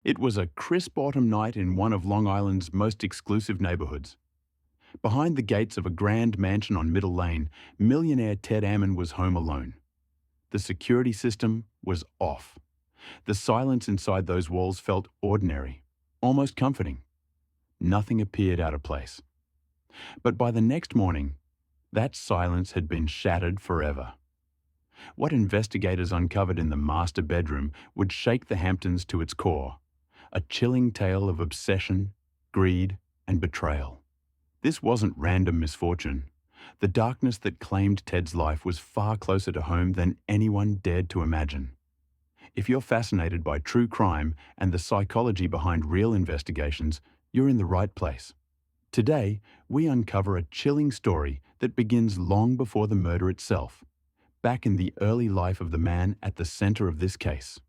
It was a crisp autumn night in one of Long Island's most exclusive neighborhoods. Behind the gates of a grand mansion on Middle Lane, millionaire Ted Ammon was home alone. The security system was off. The silence inside those walls felt ordinary, almost comforting. Nothing appeared out of place. But by the next morning, that silence had been shattered forever. What investigators uncovered in the master bedroom would shake the Hamptons to its core, a chilling tale of obsession, greed, and betrayal. This wasn't random misfortune. The darkness that claimed Ted's life was far closer to home than anyone dared to imagine. If you're fascinated by true crime and the psychology behind real investigations, you're in the right place. Today, we uncover a chilling story that begins long before the murder itself, back in the early life of the man at the center of this case.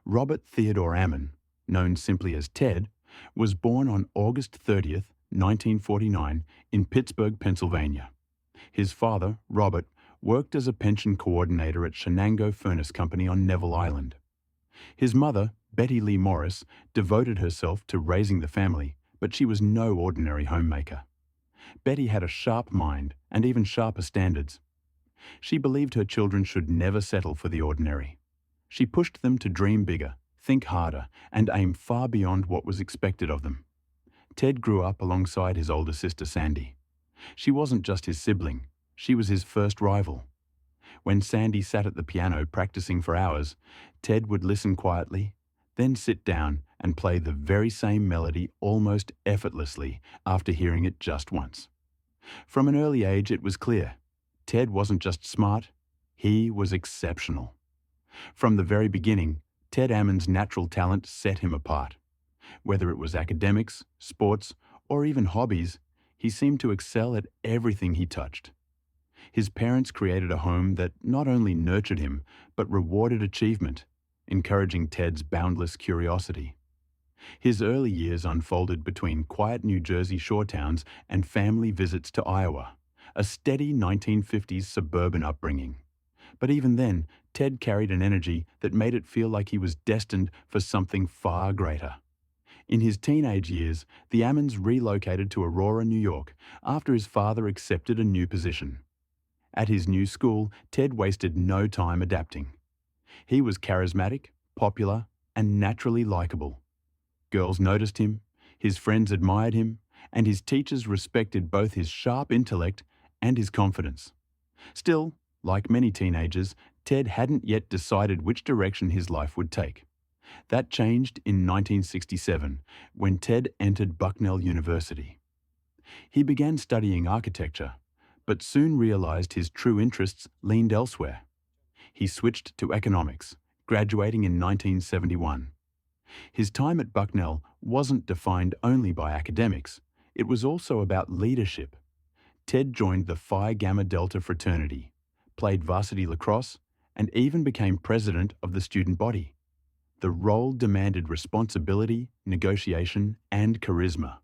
Robert Theodore Ammon, known simply as Ted, was born on August 30th, 1949, in Pittsburgh, Pennsylvania. His father, Robert, worked as a pension coordinator at Shenango Furnace Company on Neville Island. His mother, Betty Lee Morris, devoted herself to raising the family, but she was no ordinary homemaker. Betty had a sharp mind and even sharper standards. She believed her children should never settle for the ordinary. She pushed them to dream bigger, think harder, and aim far beyond what was expected of them. Ted grew up alongside his older sister Sandy. She wasn't just his sibling, she was his first rival. When Sandy sat at the piano practicing for hours, Ted would listen quietly, then sit down and play the very same melody almost effortlessly after hearing it just once. From an early age, it was clear. Ted wasn't just smart, he was exceptional. From the very beginning, Ted Ammon's natural talent set him apart. Whether it was academics, sports, or even hobbies, he seemed to excel at everything he touched. His parents created a home that not only nurtured him, but rewarded achievement, encouraging Ted's boundless curiosity. His early years unfolded between quiet New Jersey shore towns and family visits to Iowa, a steady 1950s suburban upbringing. But even then, Ted carried an energy that made it feel like he was destined for something far greater. In his teenage years, the Ammons relocated to Aurora, New York, after his father accepted a new position. At his new school, Ted wasted no time adapting. He was charismatic, popular, and naturally likable. Girls noticed him, his friends admired him, and his teachers respected both his sharp intellect and his confidence. Still, like many teenagers, Ted hadn't yet decided which direction his life would take. That changed in 1967, when Ted entered Bucknell University. He began studying architecture, but soon realized his true interests leaned elsewhere. He switched to economics, graduating in 1971. His time at Bucknell wasn't defined only by academics, it was also about leadership. Ted joined the Phi Gamma Delta fraternity, played varsity lacrosse, and even became president of the student body. The role demanded responsibility, negotiation, and charisma,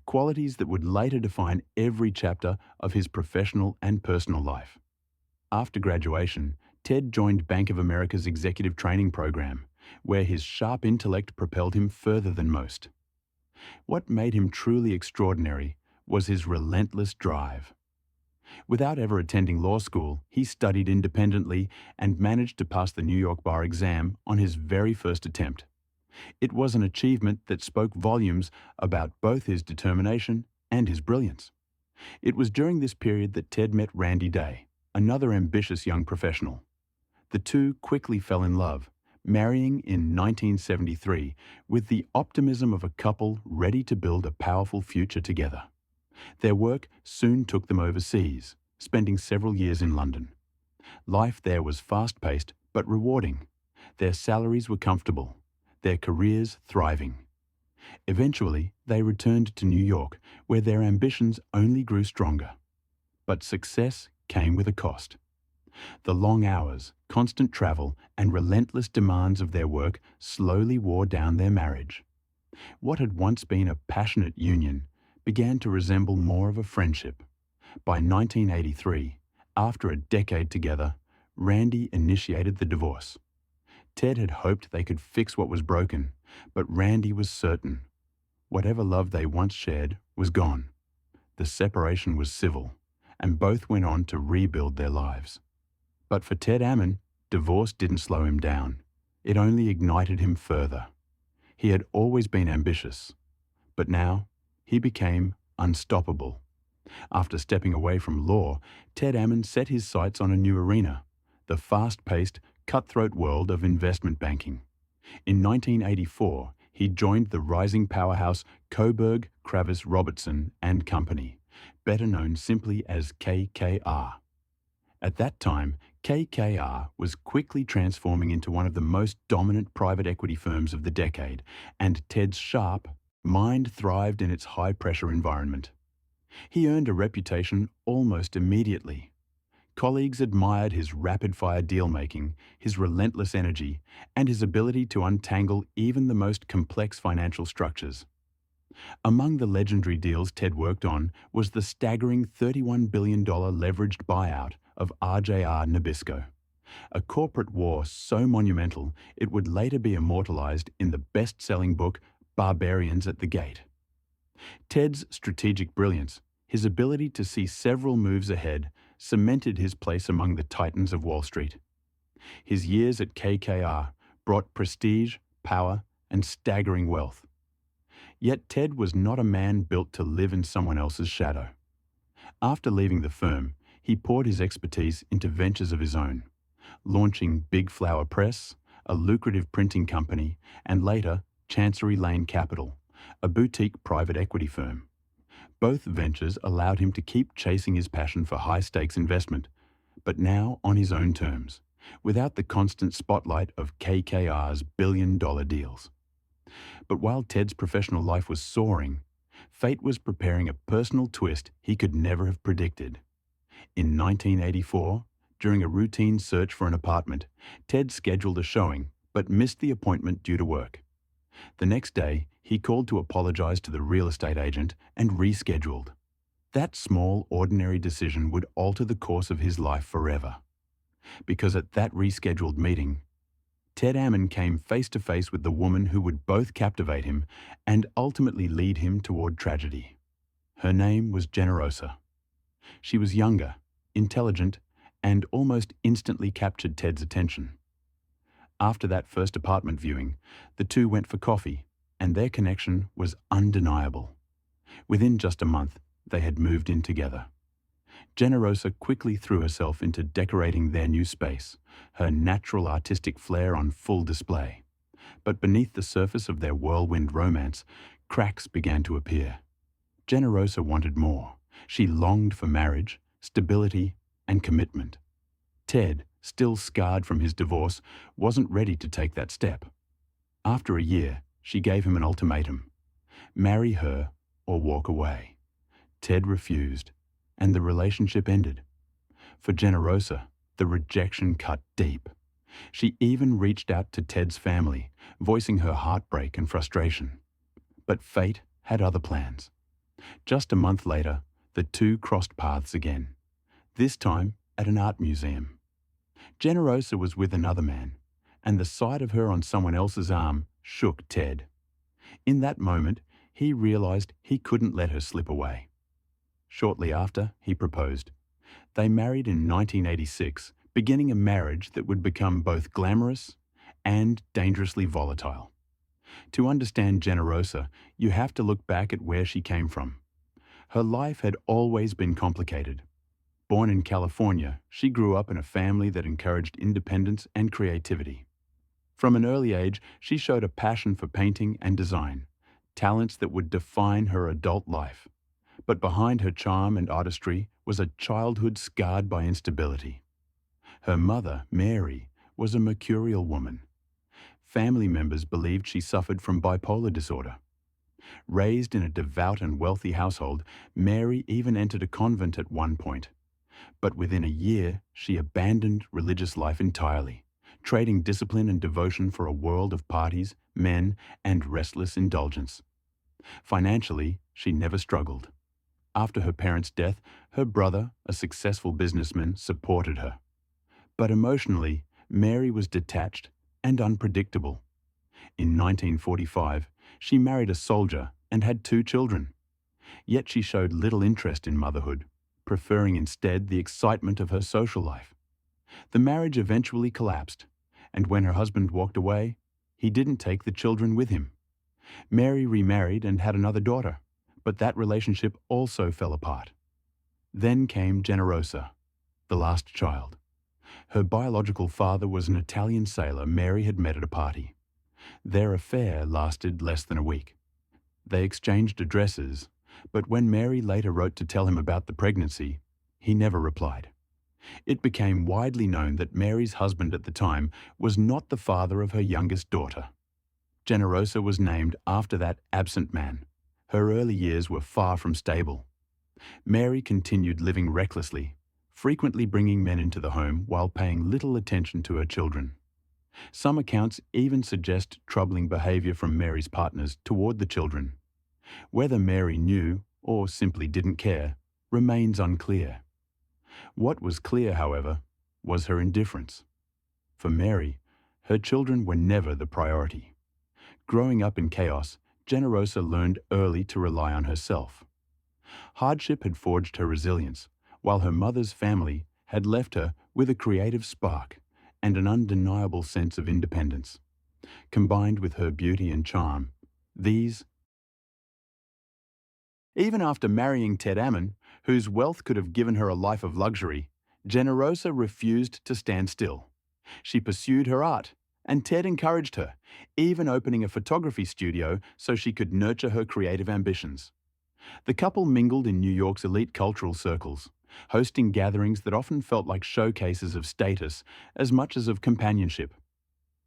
qualities that would later define every chapter of his professional and personal life. After graduation, Ted joined Bank of America's executive training program, where his sharp intellect propelled him further than most. What made him truly extraordinary was his relentless drive. Without ever attending law school, he studied independently and managed to pass the New York bar exam on his very first attempt. It was an achievement that spoke volumes about both his determination and his brilliance. It was during this period that Ted met Randy Day, another ambitious young professional. The two quickly fell in love, marrying in 1973 with the optimism of a couple ready to build a powerful future together. Their work soon took them overseas, spending several years in London. Life there was fast-paced but rewarding. Their salaries were comfortable, their careers thriving. Eventually, they returned to New York, where their ambitions only grew stronger. But success came with a cost. The long hours, constant travel, and relentless demands of their work slowly wore down their marriage. What had once been a passionate union began to resemble more of a friendship. By 1983, after a decade together, Randy initiated the divorce. Ted had hoped they could fix what was broken, But Randy was certain. Whatever love they once shared was gone. The separation was civil, and both went on to rebuild their lives. But for Ted Ammon, divorce didn't slow him down. It only ignited him further. He had always been ambitious, but now he became unstoppable. After stepping away from law, Ted Ammon set his sights on a new arena, the fast-paced, cutthroat world of investment banking. In 1984, he joined the rising powerhouse Coburg, Kravis Robertson and Company, better known simply as KKR. At that time, KKR was quickly transforming into one of the most dominant private equity firms of the decade, and Ted's sharp mind thrived in its high-pressure environment. He earned a reputation almost immediately. Colleagues admired his rapid-fire deal-making, his relentless energy, and his ability to untangle even the most complex financial structures. Among the legendary deals Ted worked on was the staggering $31 billion leveraged buyout of RJR Nabisco, a corporate war so monumental it would later be immortalized in the best-selling book Barbarians at the Gate. Ted's strategic brilliance, his ability to see several moves ahead, cemented his place among the titans of Wall Street. His years at KKR brought prestige, power, and staggering wealth. Yet Ted was not a man built to live in someone else's shadow. After leaving the firm, he poured his expertise into ventures of his own, launching Big Flower Press, a lucrative printing company, and later Chancery Lane Capital, a boutique private equity firm. Both ventures allowed him to keep chasing his passion for high-stakes investment, but now on his own terms, without the constant spotlight of KKR's billion-dollar deals. But while Ted's professional life was soaring, fate was preparing a personal twist he could never have predicted. In 1984, during a routine search for an apartment, Ted scheduled a showing, but missed the appointment due to work. The next day, he called to apologize to the real estate agent and rescheduled. That small, ordinary decision would alter the course of his life forever. Because at that rescheduled meeting, Ted Ammon came face to face with the woman who would both captivate him and ultimately lead him toward tragedy. Her name was Generosa. She was younger, intelligent, and almost instantly captured Ted's attention. After that first apartment viewing, the two went for coffee, and their connection was undeniable. Within just a month, they had moved in together. Generosa quickly threw herself into decorating their new space, her natural artistic flair on full display. But beneath the surface of their whirlwind romance, cracks began to appear. Generosa wanted more. She longed for marriage, stability, and commitment. Ted, still scarred from his divorce, wasn't ready to take that step. After a year, she gave him an ultimatum: marry her or walk away. Ted refused, and the relationship ended. For Generosa, the rejection cut deep. She even reached out to Ted's family, voicing her heartbreak and frustration. But fate had other plans. Just a month later, the two crossed paths again, this time at an art museum. Generosa was with another man, and the sight of her on someone else's arm shook Ted. In that moment, he realized he couldn't let her slip away. Shortly after, he proposed. They married in 1986, beginning a marriage that would become both glamorous and dangerously volatile. To understand Generosa, you have to look back at where she came from. Her life had always been complicated. Born in California, she grew up in a family that encouraged independence and creativity. From an early age, she showed a passion for painting and design, talents that would define her adult life. But behind her charm and artistry was a childhood scarred by instability. Her mother, Mary, was a mercurial woman. Family members believed she suffered from bipolar disorder. Raised in a devout and wealthy household, Mary even entered a convent at one point. But within a year, she abandoned religious life entirely, trading discipline and devotion for a world of parties, men, and restless indulgence. Financially, she never struggled. After her parents' death, her brother, a successful businessman, supported her. But emotionally, Mary was detached and unpredictable. In 1945, she married a soldier and had 2 children. Yet she showed little interest in motherhood, preferring instead the excitement of her social life. The marriage eventually collapsed, and when her husband walked away, he didn't take the children with him. Mary remarried and had another daughter, but that relationship also fell apart. Then came Generosa, the last child. Her biological father was an Italian sailor Mary had met at a party. Their affair lasted less than a week. They exchanged addresses, but when Mary later wrote to tell him about the pregnancy, he never replied. It became widely known that Mary's husband at the time was not the father of her youngest daughter. Generosa was named after that absent man. Her early years were far from stable. Mary continued living recklessly, frequently bringing men into the home while paying little attention to her children. Some accounts even suggest troubling behavior from Mary's partners toward the children. Whether Mary knew or simply didn't care remains unclear. What was clear, however, was her indifference. For Mary, her children were never the priority. Growing up in chaos, Generosa learned early to rely on herself. Hardship had forged her resilience, while her mother's family had left her with a creative spark and an undeniable sense of independence. Combined with her beauty and charm, these. Even after marrying Ted Ammon, whose wealth could have given her a life of luxury, Generosa refused to stand still. She pursued her art, and Ted encouraged her, even opening a photography studio so she could nurture her creative ambitions. The couple mingled in New York's elite cultural circles, hosting gatherings that often felt like showcases of status as much as of companionship.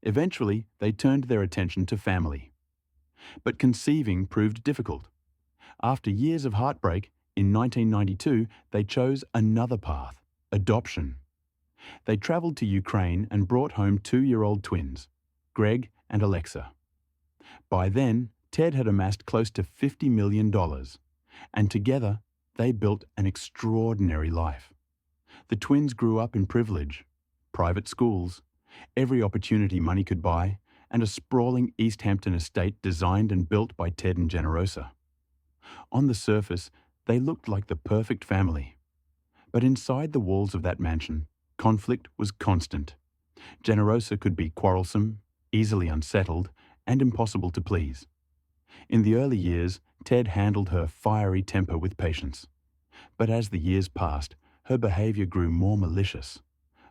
Eventually, they turned their attention to family. But conceiving proved difficult. After years of heartbreak, in 1992, they chose another path: adoption. They traveled to Ukraine and brought home 2-year-old twins, Greg and Alexa. By then, Ted had amassed close to $50 million, and together they built an extraordinary life. The twins grew up in privilege, private schools, every opportunity money could buy, and a sprawling East Hampton estate designed and built by Ted and Generosa. On the surface, they looked like the perfect family. But inside the walls of that mansion, conflict was constant. Generosa could be quarrelsome, easily unsettled, and impossible to please. In the early years, Ted handled her fiery temper with patience. But as the years passed, her behavior grew more malicious,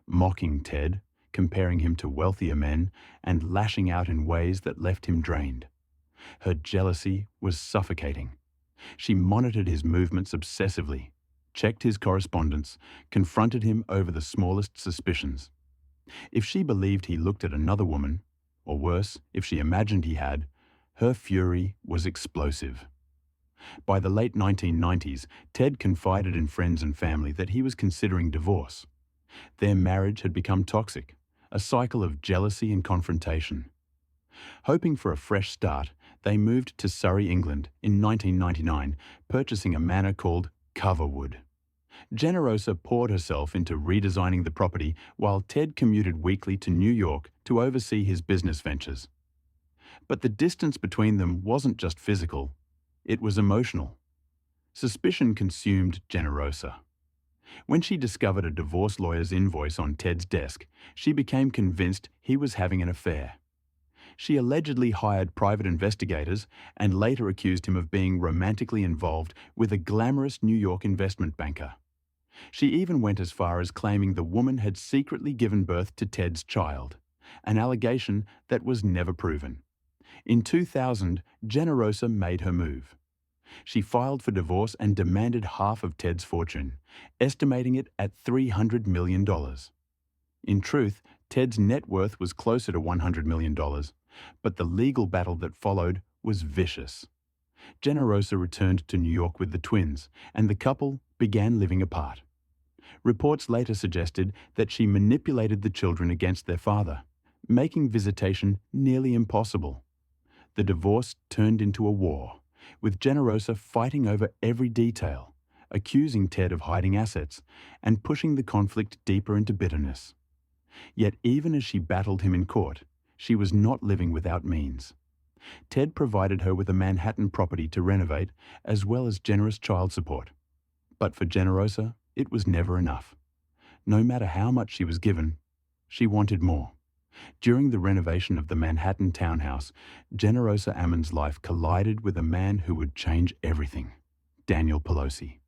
mocking Ted, comparing him to wealthier men, and lashing out in ways that left him drained. Her jealousy was suffocating. She monitored his movements obsessively, checked his correspondence, confronted him over the smallest suspicions. If she believed he looked at another woman, or worse, if she imagined he had, her fury was explosive. By the late 1990s, Ted confided in friends and family that he was considering divorce. Their marriage had become toxic, a cycle of jealousy and confrontation. Hoping for a fresh start, they moved to Surrey, England in 1999, purchasing a manor called Coverwood. Generosa poured herself into redesigning the property while Ted commuted weekly to New York to oversee his business ventures. But the distance between them wasn't just physical, it was emotional. Suspicion consumed Generosa. When she discovered a divorce lawyer's invoice on Ted's desk, she became convinced he was having an affair. She allegedly hired private investigators and later accused him of being romantically involved with a glamorous New York investment banker. She even went as far as claiming the woman had secretly given birth to Ted's child, an allegation that was never proven. In 2000, Generosa made her move. She filed for divorce and demanded half of Ted's fortune, estimating it at $300 million. In truth, Ted's net worth was closer to $100 million, but the legal battle that followed was vicious. Generosa returned to New York with the twins, and the couple began living apart. Reports later suggested that she manipulated the children against their father, making visitation nearly impossible. The divorce turned into a war, with Generosa fighting over every detail, accusing Ted of hiding assets, and pushing the conflict deeper into bitterness. Yet even as she battled him in court, She was not living without means. Ted provided her with a Manhattan property to renovate, as well as generous child support. But for Generosa, it was never enough. No matter how much she was given, she wanted more. During the renovation of the Manhattan townhouse, Generosa Ammon's life collided with a man who would change everything: Daniel Pelosi.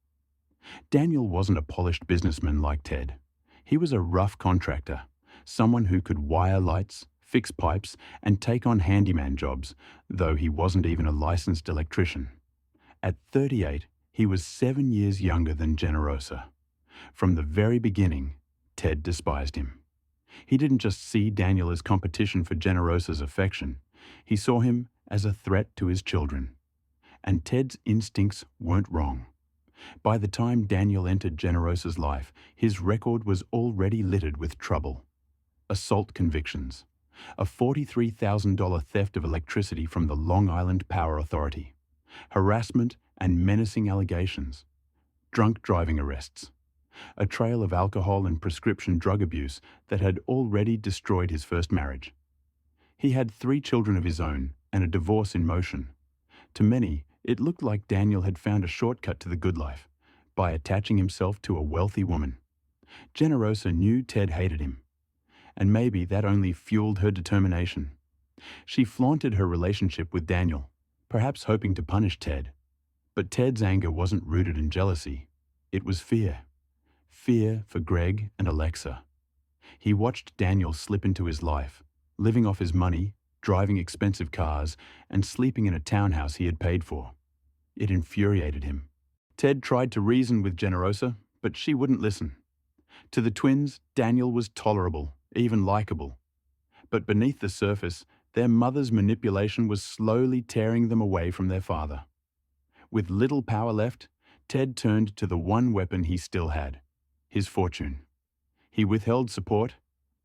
Daniel wasn't a polished businessman like Ted. He was a rough contractor, someone who could wire lights, fix pipes, and take on handyman jobs, though he wasn't even a licensed electrician. At 38, he was 7 years younger than Generosa. From the very beginning, Ted despised him. He didn't just see Daniel as competition for Generosa's affection. He saw him as a threat to his children. And Ted's instincts weren't wrong. By the time Daniel entered Generosa's life, his record was already littered with trouble. Assault convictions, a $43,000 theft of electricity from the Long Island Power Authority, harassment and menacing allegations, drunk driving arrests, a trail of alcohol and prescription drug abuse that had already destroyed his first marriage. He had 3 children of his own and a divorce in motion. To many, it looked like Daniel had found a shortcut to the good life by attaching himself to a wealthy woman. Generosa knew Ted hated him, and maybe that only fueled her determination. She flaunted her relationship with Daniel, perhaps hoping to punish Ted. But Ted's anger wasn't rooted in jealousy. It was fear. Fear for Greg and Alexa. He watched Daniel slip into his life, living off his money, driving expensive cars, and sleeping in a townhouse he had paid for. It infuriated him. Ted tried to reason with Generosa, but she wouldn't listen. To the twins, Daniel was tolerable, even likable. But beneath the surface, their mother's manipulation was slowly tearing them away from their father. With little power left, Ted turned to the one weapon he still had: his fortune. He withheld support,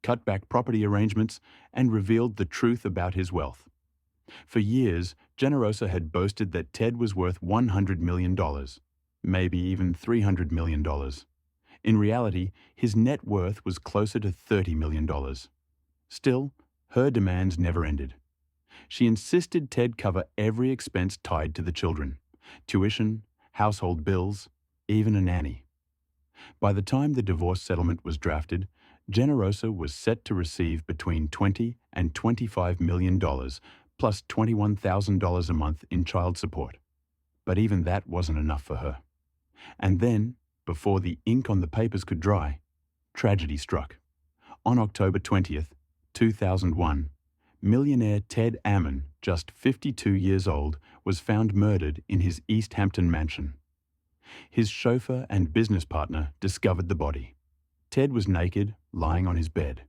cut back property arrangements, and revealed the truth about his wealth. For years, Generosa had boasted that Ted was worth $100 million, maybe even $300 million. In reality, his net worth was closer to $30 million. Still, her demands never ended. She insisted Ted cover every expense tied to the children: tuition, household bills, even a nanny. By the time the divorce settlement was drafted, Generosa was set to receive between $20 and $25 million, plus $21,000 a month in child support. But even that wasn't enough for her. And then, before the ink on the papers could dry, tragedy struck. On October 20th, 2001, millionaire Ted Ammon, just 52 years old, was found murdered in his East Hampton mansion. His chauffeur and business partner discovered the body. Ted was naked, lying on his bed.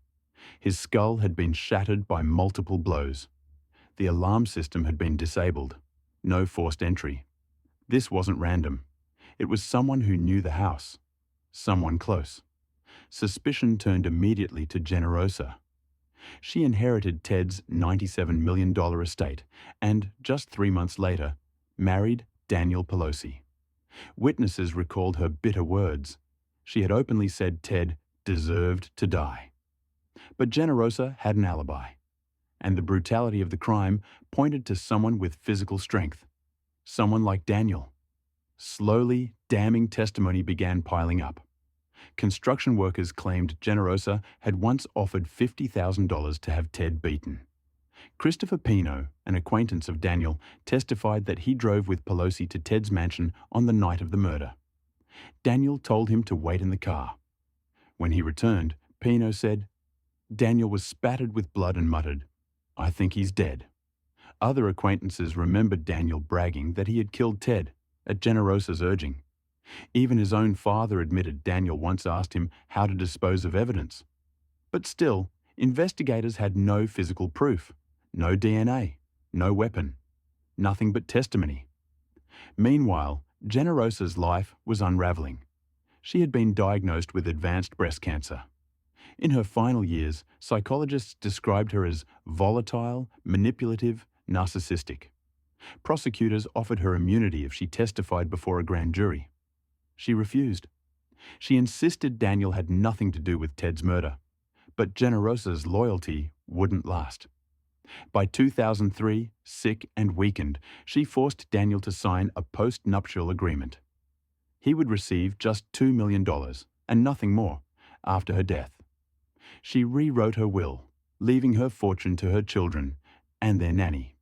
His skull had been shattered by multiple blows. The alarm system had been disabled. No forced entry. This wasn't random. It was someone who knew the house. Someone close. Suspicion turned immediately to Generosa. She inherited Ted's $97 million estate and, just 3 months later, married Daniel Pelosi. Witnesses recalled her bitter words. She had openly said Ted deserved to die. But Generosa had an alibi, and the brutality of the crime pointed to someone with physical strength. Someone like Daniel. Slowly, damning testimony began piling up. Construction workers claimed Generosa had once offered $50,000 to have Ted beaten. Christopher Pino, an acquaintance of Daniel, testified that he drove with Pelosi to Ted's mansion on the night of the murder. Daniel told him to wait in the car. When he returned, Pino said, Daniel was spattered with blood and muttered, "I think he's dead." Other acquaintances remembered Daniel bragging that he had killed Ted, at Generosa's urging. Even his own father admitted Daniel once asked him how to dispose of evidence. But still, investigators had no physical proof, no DNA, no weapon, nothing but testimony. Meanwhile, Generosa's life was unraveling. She had been diagnosed with advanced breast cancer. In her final years, psychologists described her as volatile, manipulative, narcissistic. Prosecutors offered her immunity if she testified before a grand jury. She refused. She insisted Daniel had nothing to do with Ted's murder. But Generosa's loyalty wouldn't last. By 2003, sick and weakened, she forced Daniel to sign a post-nuptial agreement. He would receive just $2 million and nothing more after her death. She rewrote her will, leaving her fortune to her children and their nanny.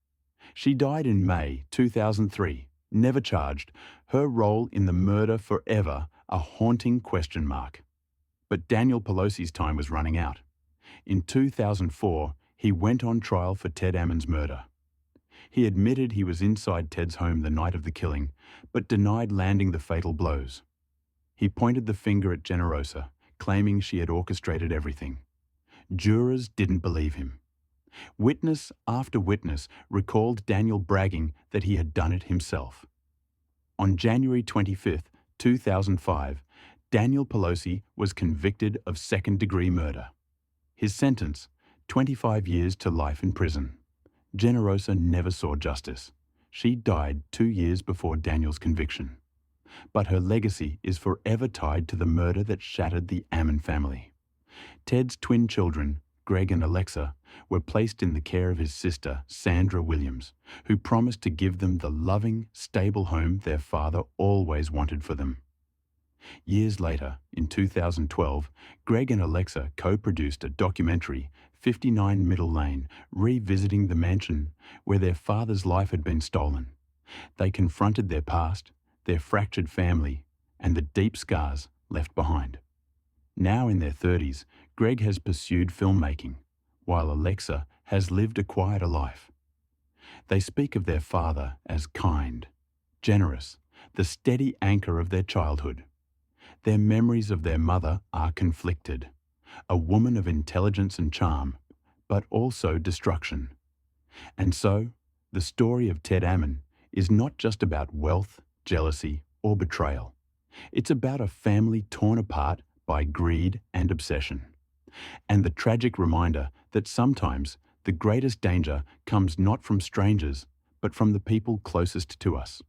She died in May 2003, never charged, her role in the murder forever a haunting question mark. But Daniel Pelosi's time was running out. In 2004, he went on trial for Ted Ammon's murder. He admitted he was inside Ted's home the night of the killing, but denied landing the fatal blows. He pointed the finger at Generosa, claiming she had orchestrated everything. Jurors didn't believe him. Witness after witness recalled Daniel bragging that he had done it himself. On January 25, 2005, Daniel Pelosi was convicted of second-degree murder. His sentence, 25 years to life in prison. Generosa never saw justice. She died 2 years before Daniel's conviction. But her legacy is forever tied to the murder that shattered the Ammon family. Ted's twin children, Greg and Alexa, were placed in the care of his sister, Sandra Williams, who promised to give them the loving, stable home their father always wanted for them. Years later, in 2012, Greg and Alexa co-produced a documentary, 59 Middle Lane, revisiting the mansion where their father's life had been stolen. They confronted their past, their fractured family, and the deep scars left behind. Now in their 30s, Greg has pursued filmmaking, while Alexa has lived a quieter life. They speak of their father as kind, generous, the steady anchor of their childhood. Their memories of their mother are conflicted, a woman of intelligence and charm, but also destruction. And so, the story of Ted Ammon is not just about wealth, jealousy, or betrayal. It's about a family torn apart by greed and obsession. And the tragic reminder that sometimes the greatest danger comes not from strangers, but from the people closest to us.